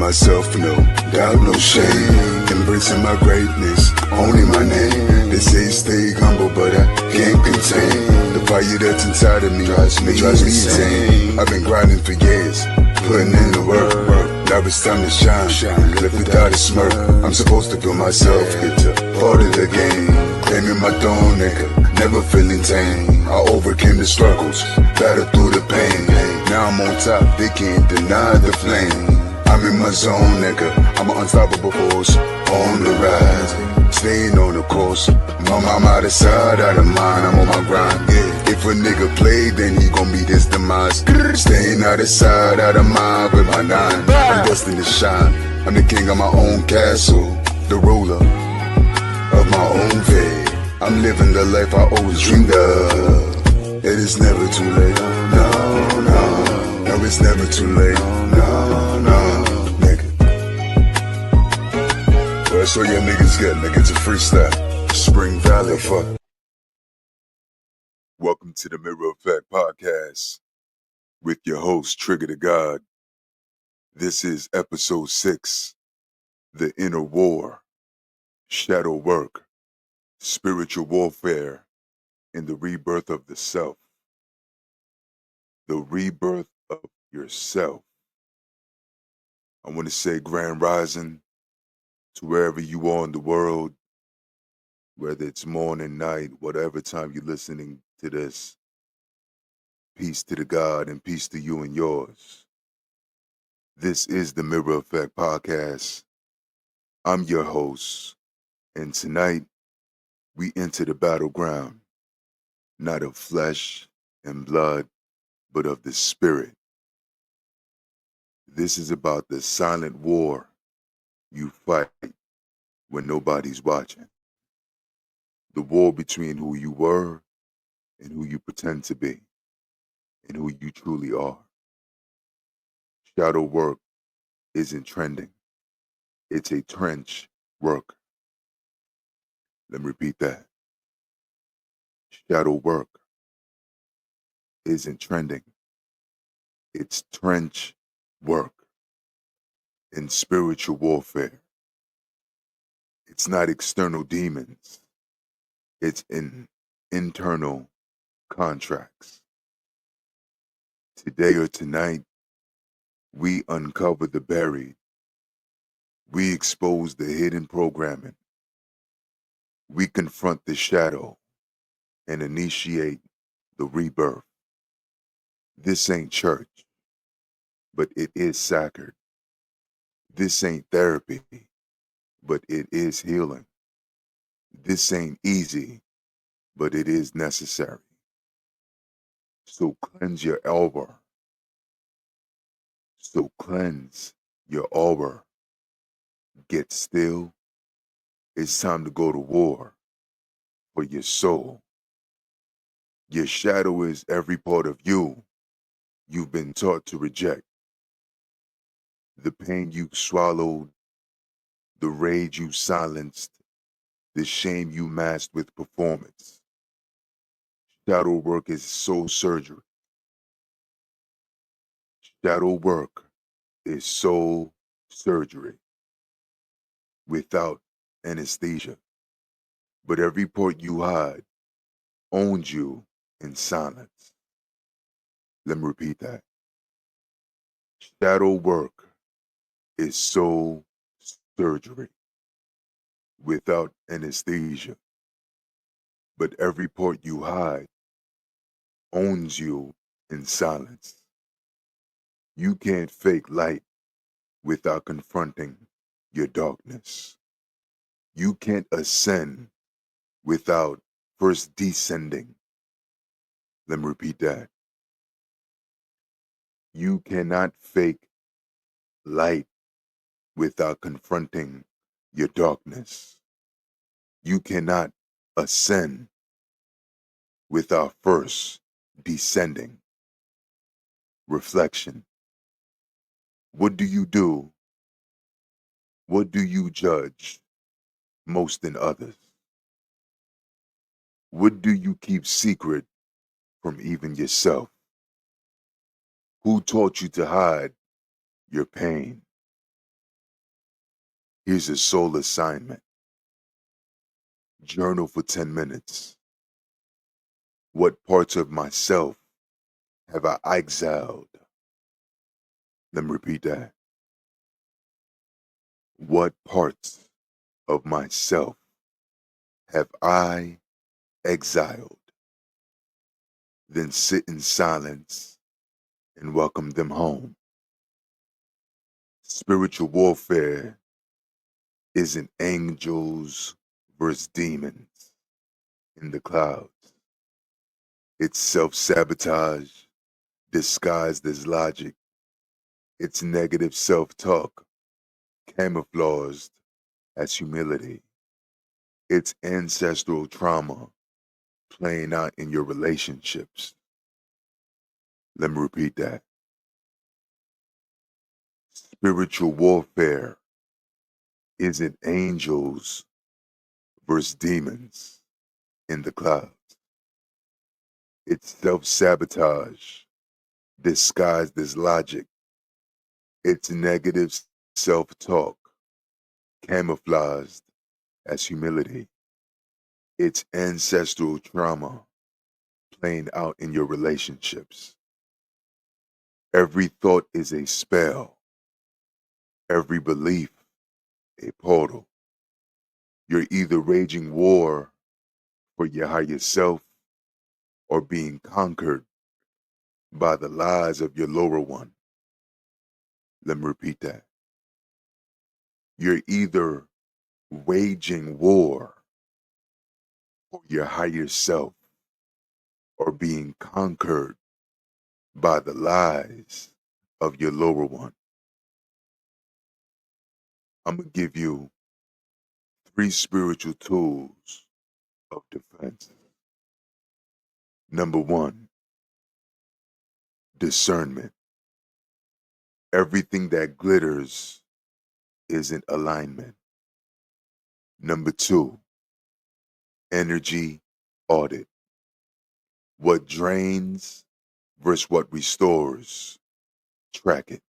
myself, no doubt, no shame. Embracing my greatness, owning my name. They say stay humble, but I can't contain the fire that's inside of me. Drives me insane. I've been grinding for years, putting in the work. Now it's time to shine, live without a smirk. I'm supposed to feel myself, it's a part of the game. Claiming my throne, nigga, never feeling tame. I overcame the struggles, battled through the pain. Now I'm on top, they can't deny the flame. I'm in my zone, nigga, I'm an unstoppable force, on the rise, staying on the course. I'm out of sight, out of mind, I'm on my grind, yeah. If a nigga play, then he gon' meet his demise. Staying out of sight, out of mind with my nine. I'm destined to shine, I'm the king of my own castle, the ruler of my own fate. I'm living the life I always dreamed of. It is never too late, no, no, no, it's never too late, no, no, nigga. Well, that's what your niggas get, nigga, it's a freestyle. Spring Valley, fuck. Welcome to the Mirror Effect Podcast with your host, Trigger the God. This is episode 6, The Inner War, Shadow Work, Spiritual Warfare, and the Rebirth of the Self. The rebirth of yourself. I want to say grand rising to wherever you are in the world, whether it's morning, night, whatever time you're listening to this. Peace to the God and peace to you and yours. This is the Mirror Effect Podcast. I'm your host, and tonight we enter the battleground, not of flesh and blood, but of the spirit. This is about the silent war you fight when nobody's watching. The war between who you were and who you pretend to be, and who you truly are. Shadow work isn't trending. It's a trench work. Let me repeat that. Shadow work isn't trending. It's trench work in spiritual warfare. It's not external demons. It's in internal contracts. Today or tonight, we uncover the buried. We expose the hidden programming. We confront the shadow and initiate the rebirth. This ain't church, but it is sacred. This ain't therapy, but it is healing. This ain't easy, but it is necessary. So cleanse your aura. So cleanse your aura. Get still. It's time to go to war for your soul. Your shadow is every part of you you've been taught to reject. The pain you swallowed, the rage you silenced, the shame you masked with performance. Shadow work is soul surgery. Shadow work is soul surgery without anesthesia. But every part you hide owns you in silence. Let me repeat that. Shadow work is soul surgery without anesthesia. But every part you hide owns you in silence. You can't fake light without confronting your darkness. You can't ascend without first descending. Let me repeat that. You cannot fake light without confronting your darkness. You cannot ascend without first descending. Reflection. What do you do? What do you judge most in others? What do you keep secret from even yourself? Who taught you to hide your pain? Here's a soul assignment. Journal for 10 minutes. What parts of myself have I exiled? Let me repeat that. What parts of myself have I exiled? Then sit in silence and welcome them home. Spiritual warfare isn't angels versus demons in the clouds. It's self-sabotage disguised as logic. It's negative self-talk camouflaged as humility. It's ancestral trauma playing out in your relationships. Let me repeat that. Spiritual warfare isn't angels versus demons in the clouds. It's self-sabotage disguised as logic. It's negative self-talk camouflaged as humility. It's ancestral trauma playing out in your relationships. Every thought is a spell. Every belief a portal. You're either raging war for your higher self or being conquered by the lies of your lower one. Let me repeat that. You're either waging war for your higher self or being conquered by the lies of your lower one. I'm going to give you 3 spiritual tools of defense. Number 1, discernment. Everything that glitters isn't alignment. Number 2, energy audit. What drains versus what restores. Track it.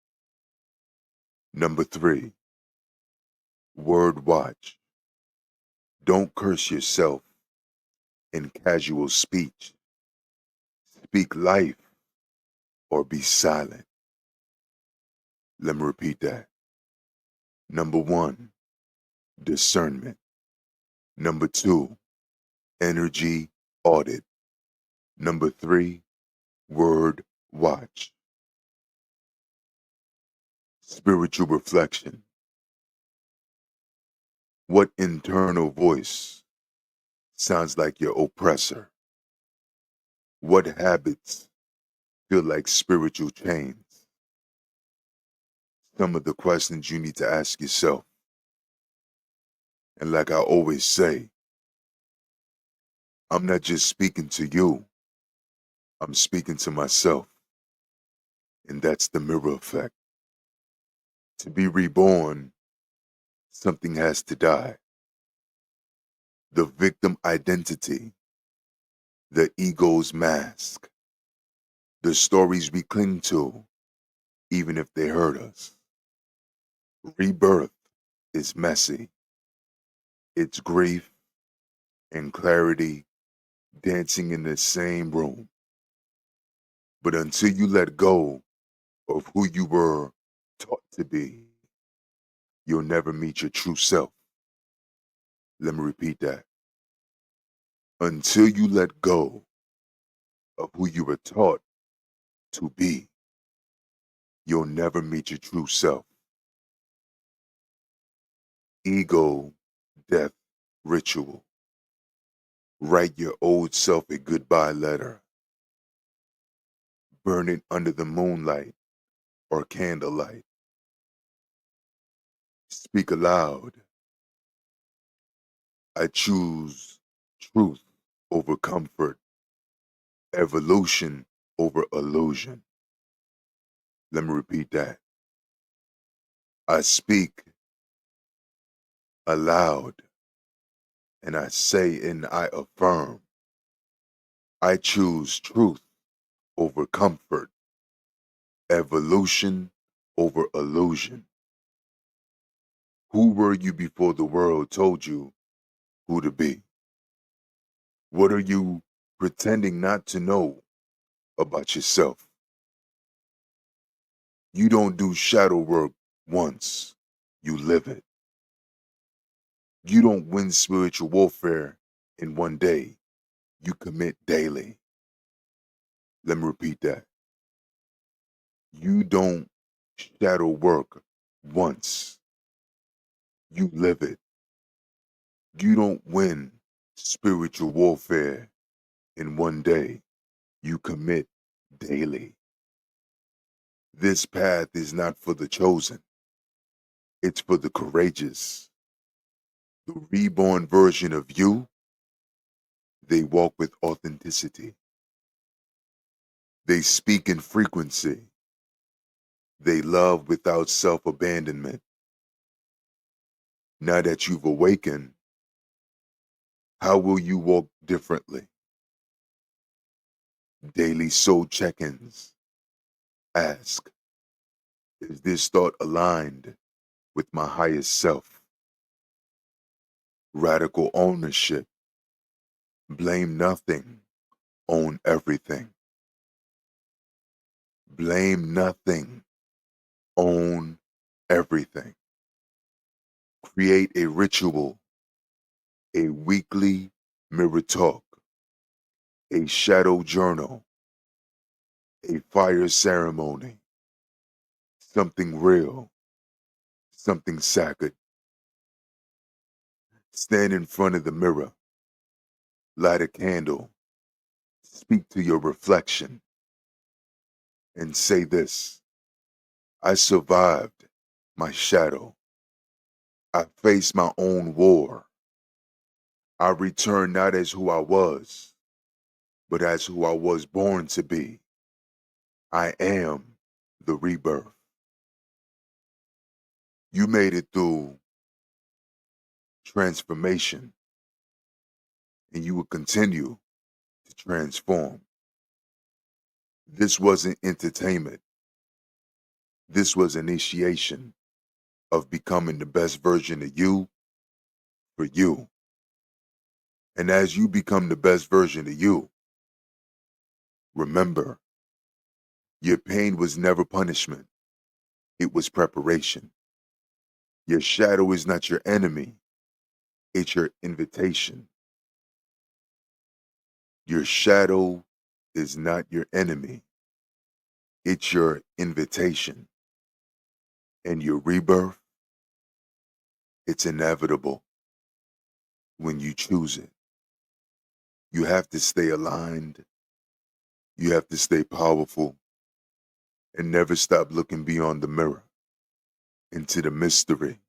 Number 3, word watch. Don't curse yourself in casual speech. Speak life or be silent. Let me repeat that. Number 1, discernment. Number 2, energy audit. Number 3, word watch. Spiritual reflection. What internal voice sounds like your oppressor? What habits feel like spiritual chains? Some of the questions you need to ask yourself. And like I always say, I'm not just speaking to you, I'm speaking to myself. And that's the mirror effect. To be reborn, something has to die. The victim identity, the ego's mask, the stories we cling to, even if they hurt us. Rebirth is messy. It's grief and clarity dancing in the same room. But until you let go of who you were taught to be, you'll never meet your true self. Let me repeat that. Until you let go of who you were taught to be, you'll never meet your true self. Ego, death, ritual. Write your old self a goodbye letter. Burn it under the moonlight or candlelight. Speak aloud. I choose truth over comfort, evolution over illusion. Let me repeat that. I speak aloud and I say and I affirm. I choose truth over comfort, evolution over illusion. Who were you before the world told you who to be? What are you pretending not to know about yourself? You don't do shadow work once, you live it. You don't win spiritual warfare in one day, you commit daily. Let me repeat that. You don't shadow work once, you live it. You don't win spiritual warfare in one day, you commit daily. This path is not for the chosen, it's for the courageous. The reborn version of you, they walk with authenticity. They speak in frequency. They love without self-abandonment. Now that you've awakened, how will you walk differently? Daily soul check-ins. Ask, is this thought aligned with my highest self? Radical ownership. Blame nothing, own everything. Blame nothing, own everything. Create a ritual, a weekly mirror talk, a shadow journal, a fire ceremony, something real, something sacred. Stand in front of the mirror, light a candle, speak to your reflection, and say this: I survived my shadow. I faced my own war. I returned not as who I was, but as who I was born to be. I am the rebirth. You made it through transformation, and you will continue to transform. This wasn't entertainment. This was initiation of becoming the best version of you for you. And as you become the best version of you, remember, your pain was never punishment. It was preparation. Your shadow is not your enemy. It's your invitation. Your shadow is not your enemy. It's your invitation. And your rebirth, it's inevitable when you choose it. You have to stay aligned. You have to stay powerful and never stop looking beyond the mirror into the mystery,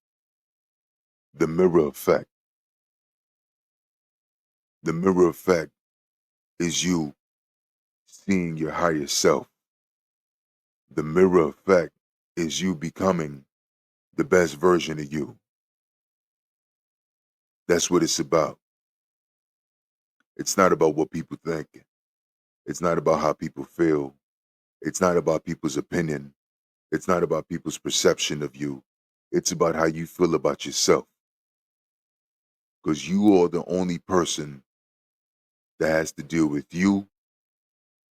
the mirror effect. The mirror effect is you seeing your higher self. The mirror effect is you becoming the best version of you. That's what it's about. It's not about what people think. It's not about how people feel. It's not about people's opinion. It's not about people's perception of you. It's about how you feel about yourself. Because you are the only person that has to deal with you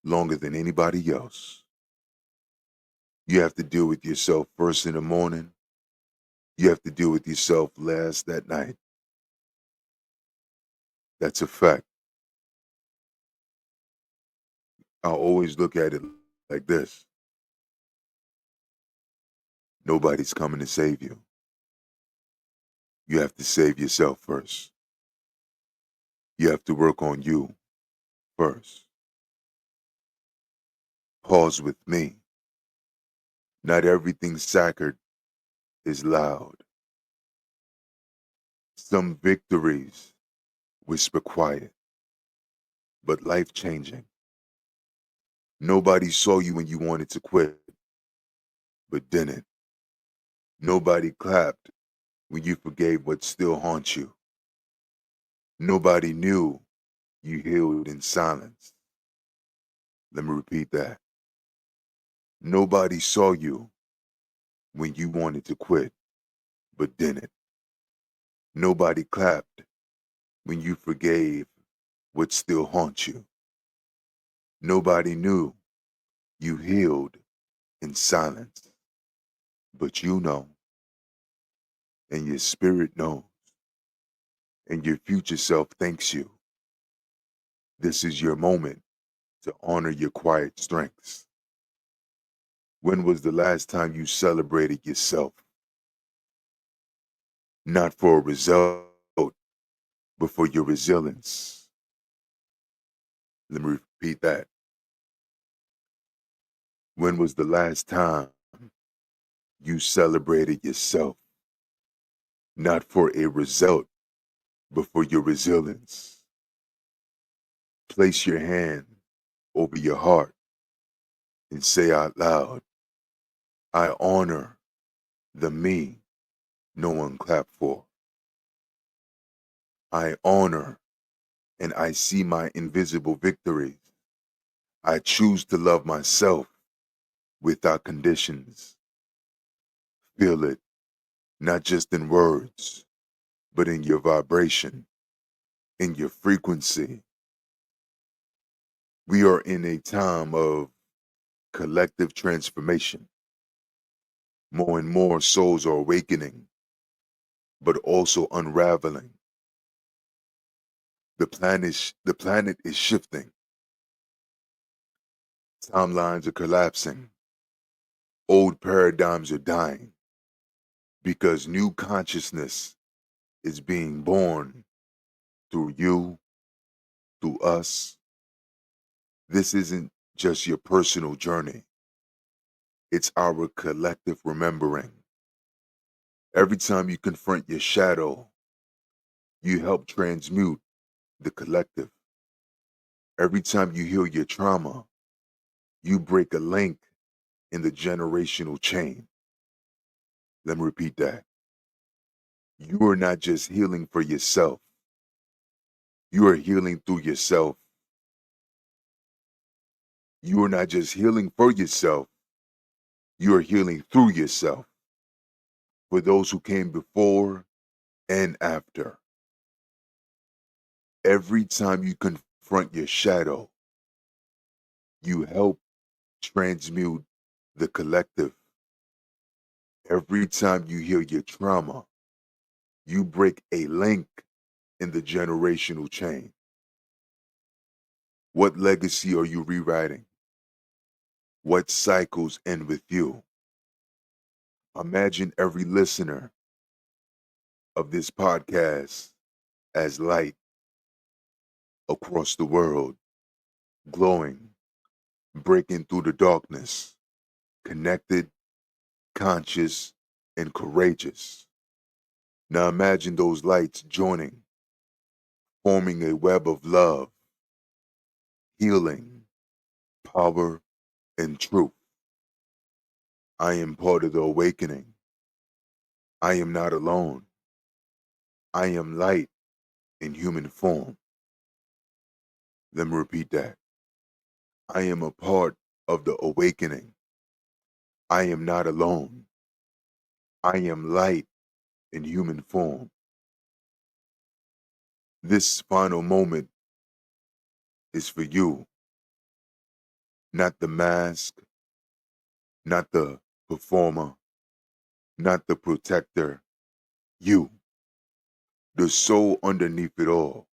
longer than anybody else. You have to deal with yourself first in the morning. You have to deal with yourself last that night. That's a fact. I always look at it like this. Nobody's coming to save you. You have to save yourself first. You have to work on you first. Pause with me. Not everything sacred is loud. Some victories whisper quiet, but life-changing. Nobody saw you when you wanted to quit, but didn't. Nobody clapped when you forgave what still haunts you. Nobody knew you healed in silence. Let me repeat that. Nobody saw you when you wanted to quit, but didn't. Nobody clapped when you forgave what still haunts you. Nobody knew you healed in silence, but you know, and your spirit knows, and your future self thanks you. This is your moment to honor your quiet strengths. When was the last time you celebrated yourself? Not for a result, but for your resilience. Let me repeat that. When was the last time you celebrated yourself? Not for a result, but for your resilience. Place your hand over your heart and say out loud, I honor the me no one clapped for. I honor and I see my invisible victories. I choose to love myself without conditions. Feel it, not just in words, but in your vibration, in your frequency. We are in a time of collective transformation. More and more souls are awakening, but also unraveling. The planet is shifting. Timelines are collapsing. Old paradigms are dying because new consciousness is being born through you, through us. This isn't just your personal journey. It's our collective remembering. Every time you confront your shadow, you help transmute the collective. Every time you heal your trauma, you break a link in the generational chain. Let me repeat that. You are not just healing for yourself. You are healing through yourself. You are not just healing for yourself. You are healing through yourself. For those who came before and after. Every time you confront your shadow, you help transmute the collective. Every time you heal your trauma, you break a link in the generational chain. What legacy are you rewriting? What cycles end with you? Imagine every listener of this podcast as light across the world, glowing, breaking through the darkness, connected, conscious, and courageous. Now imagine those lights joining, forming a web of love, healing, power, and truth. I am part of the awakening. I am not alone. I am light in human form. Let me repeat that. I am a part of the awakening. I am not alone. I am light in human form. This final moment is for you, not the mask, not the performer, not the protector, you, the soul underneath it all.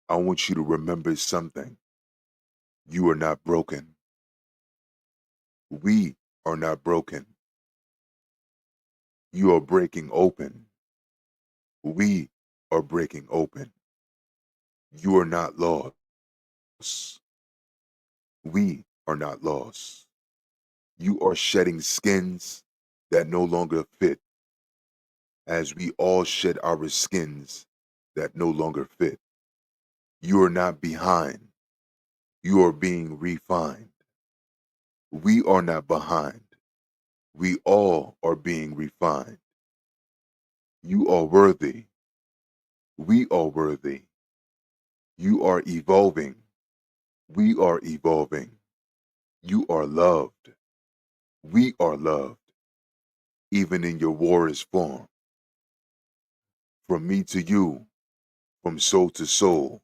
I want you to remember something. You are not broken. We are not broken. You are breaking open. We are breaking open. You are not lost. We are not lost. You are shedding skins that no longer fit, as we all shed our skins that no longer fit. You are not behind. You are being refined. We are not behind. We all are being refined. You are worthy. We are worthy. You are evolving. We are evolving. You are loved. We are loved, even in your warrior's form. From me to you, from soul to soul,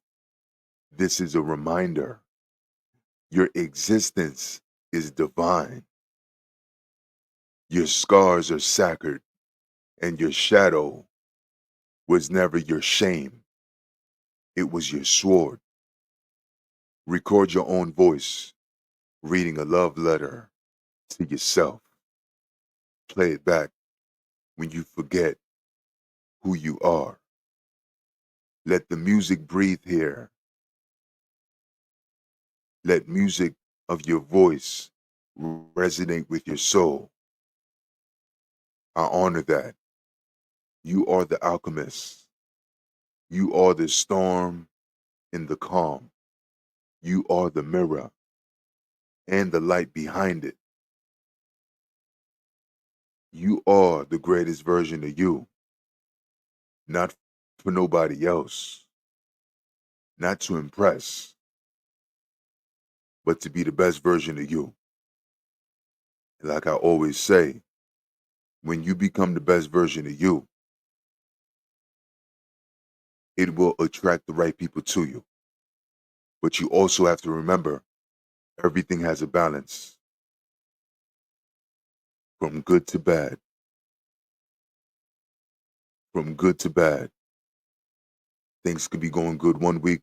this is a reminder. Your existence is divine. Your scars are sacred, and your shadow was never your shame. It was your sword. Record your own voice, reading a love letter to yourself. Play it back when you forget who you are. Let the music breathe here. Let music of your voice resonate with your soul. I honor that. You are the alchemist. You are the storm in the calm. You are the mirror and the light behind it. You are the greatest version of you, not for nobody else, not to impress, but to be the best version of you. And like I always say, when you become the best version of you, it will attract the right people to you. But you also have to remember everything has a balance from good to bad. From good to bad. Things could be going good one week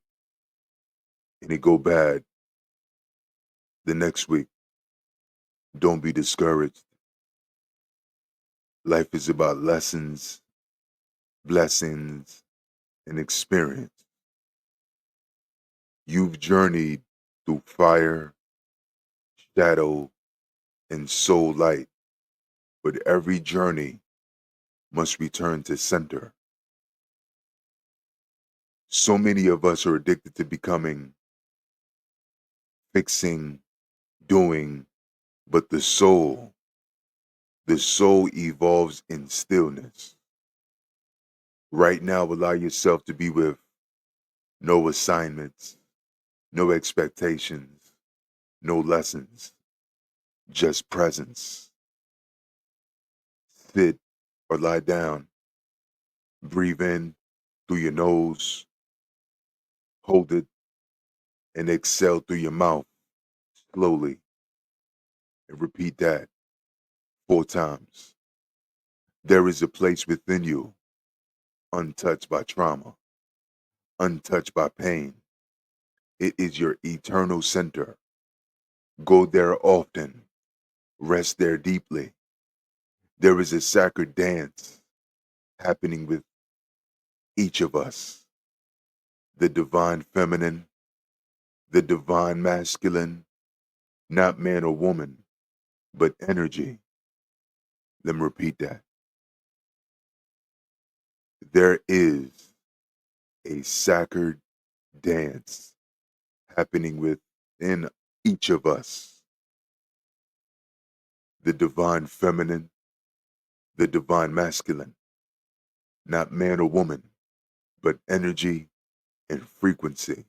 and it go bad the next week. Don't be discouraged. Life is about lessons, blessings, and experience. You've journeyed through fire, shadow, and soul light, but every journey must return to center. So many of us are addicted to becoming, fixing, doing, but the soul evolves in stillness. Right now, allow yourself to be with no assignments, no expectations, no lessons, just presence. Sit or lie down. Breathe in through your nose, hold it, and exhale through your mouth slowly. And repeat that 4 times. There is a place within you, untouched by trauma, untouched by pain. It is your eternal center. Go there often. Rest there deeply. There is a sacred dance happening with each of us. The divine feminine, the divine masculine, not man or woman, but energy. Let me repeat that. There is a sacred dance happening within each of us. The divine feminine, the divine masculine, not man or woman, but energy and frequency.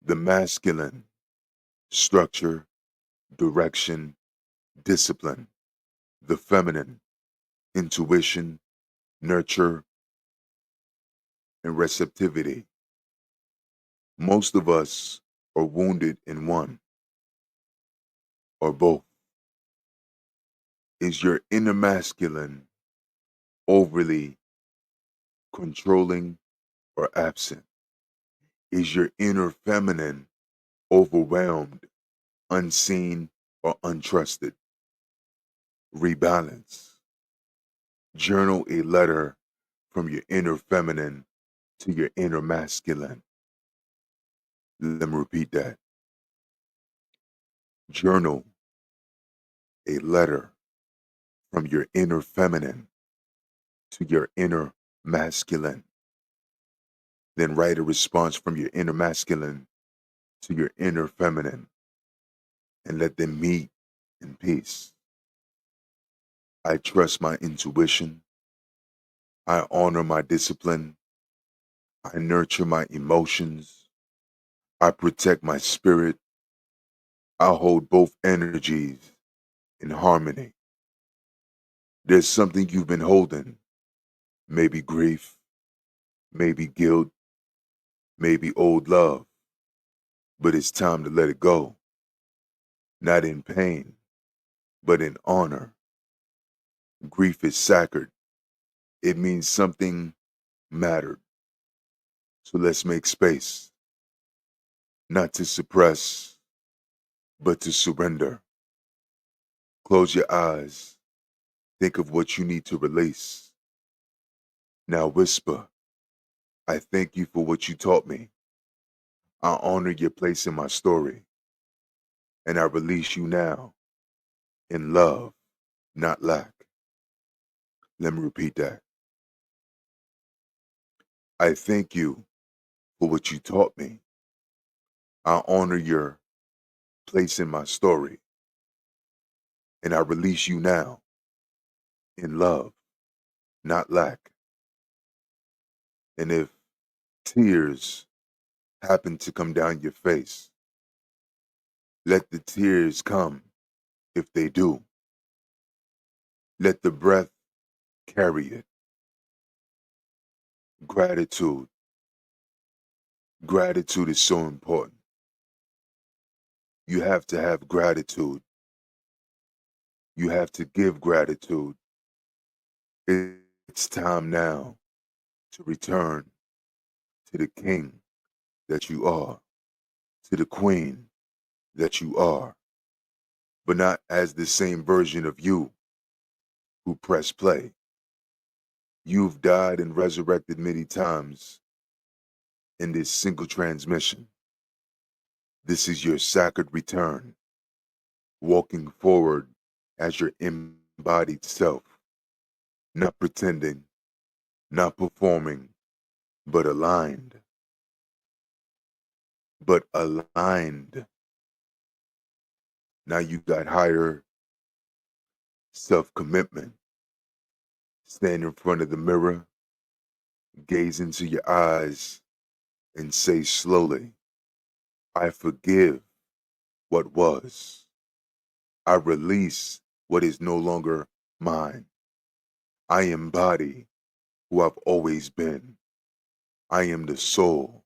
The masculine, structure, direction, discipline. The feminine, intuition, nurture, and receptivity. Most of us are wounded in one or both. Is your inner masculine overly controlling or absent? Is your inner feminine overwhelmed, unseen, or untrusted? Rebalance. Journal a letter from your inner feminine to your inner masculine. Let me repeat that. Journal a letter from your inner feminine to your inner masculine. Then write a response from your inner masculine to your inner feminine and let them meet in peace. I trust my intuition. I honor my discipline. I nurture my emotions. I protect my spirit. I hold both energies in harmony. There's something you've been holding, Maybe grief, maybe guilt, maybe old love, but it's time to let it go. Not in pain, but in honor. Grief is sacred. It means something mattered. So let's make space, not to suppress, but to surrender. Close your eyes. Think of what you need to release. Now whisper, I thank you for what you taught me. I honor your place in my story. And I release you now in love, not lack. Let me repeat that. I thank you for what you taught me. I honor your place in my story. And I release you now in love, not lack. And if tears happen to come down your face, let the tears come if they do. Let the breath carry it. Gratitude. Gratitude is so important. You have to have gratitude. You have to give gratitude. It's time now to return to the king that you are, to the queen that you are, but not as the same version of you who pressed play. You've died and resurrected many times in this single transmission. This is your sacred return, walking forward as your embodied self, not pretending, not performing, but aligned. But aligned. Now you got higher self-commitment. Stand in front of the mirror, gaze into your eyes, and say slowly, I forgive what was. I release what is no longer mine. I embody who I've always been. I am the soul.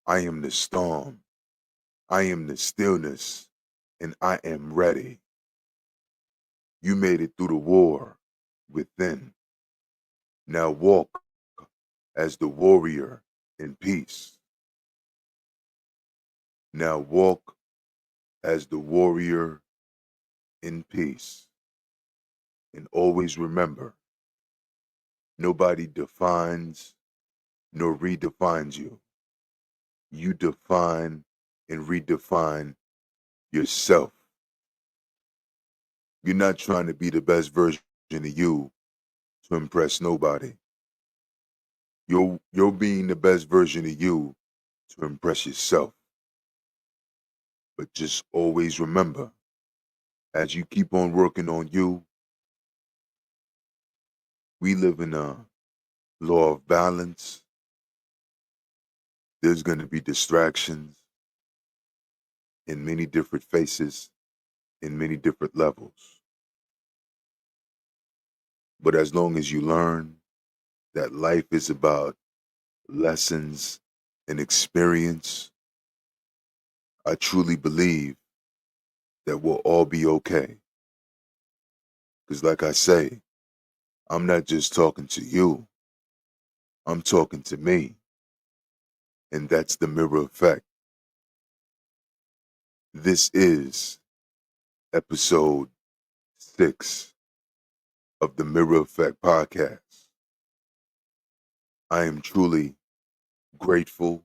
I am the storm. I am the stillness, and I am ready. You made it through the war within. Now walk as the warrior in peace. Now walk as the warrior in peace. And always remember, nobody defines nor redefines you. You define and redefine yourself. You're not trying to be the best version of you to impress nobody. You're being the best version of you to impress yourself. But just always remember, as you keep on working on you, we live in a law of balance. There's going to be distractions in many different faces, in many different levels. But as long as you learn that life is about lessons and experience, I truly believe that we'll all be okay. Because like I say, I'm not just talking to you, I'm talking to me. And that's the mirror effect. This is episode 6 of the Mirror Effect podcast. I am truly grateful.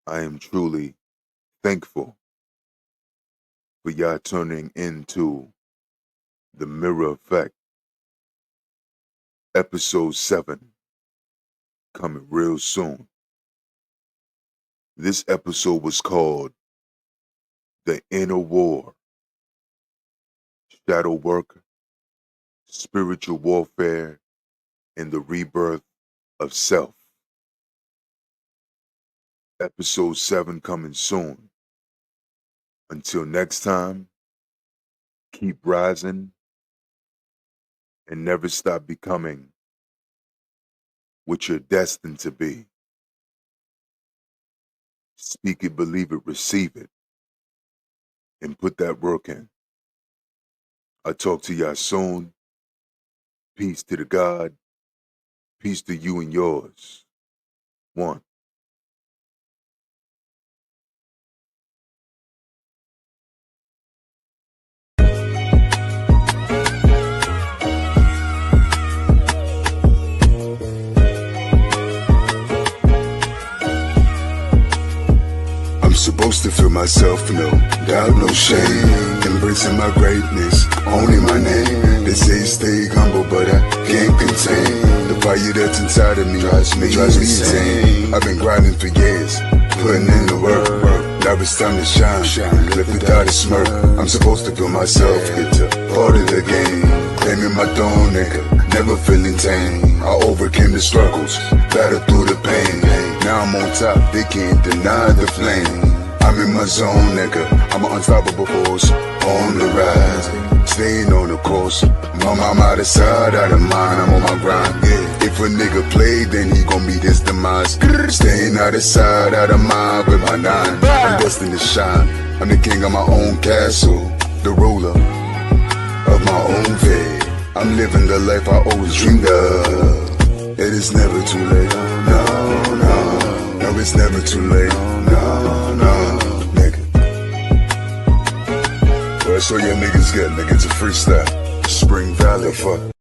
I am truly thankful for y'all turning into the Mirror Effect. Episode 7 coming real soon. This episode was called The Inner War, Shadow Work, Spiritual Warfare, and the Rebirth of Self. Episode 7 coming soon. Until next time, keep rising and never stop becoming what you're destined to be. Speak it, believe it, receive it, and put that work in. I'll talk to y'all soon. Peace to the God. Peace to you and yours. One. I'm supposed to feel myself, no doubt, no shame. Embracing my greatness, owning my name. They say stay humble, but I can't contain the fire that's inside of me. Drives me insane. I've been grinding for years, putting in the work. Now it's time to shine, live without a smirk. I'm supposed to feel myself, get to part of the game. Claiming my throne, nigga, never feeling tame. I overcame the struggles, battled through the pain. Now I'm on top, they can't deny the flame. I'm in my zone, nigga, I'm an unstoppable force. On the rise, staying on the course. I'm out of sight, out of mind, I'm on my grind, yeah. If a nigga play, then he gon' meet his demise. Staying out of sight, out of mind with my nine. I'm destined to shine, I'm the king of my own castle, the ruler of my own fate. I'm living the life I always dreamed of. It is never too late, no, no. No, it's never too late, no, no, nigga. Well, that's all your niggas get, nigga, it's a freestyle. Spring Valley, fuck.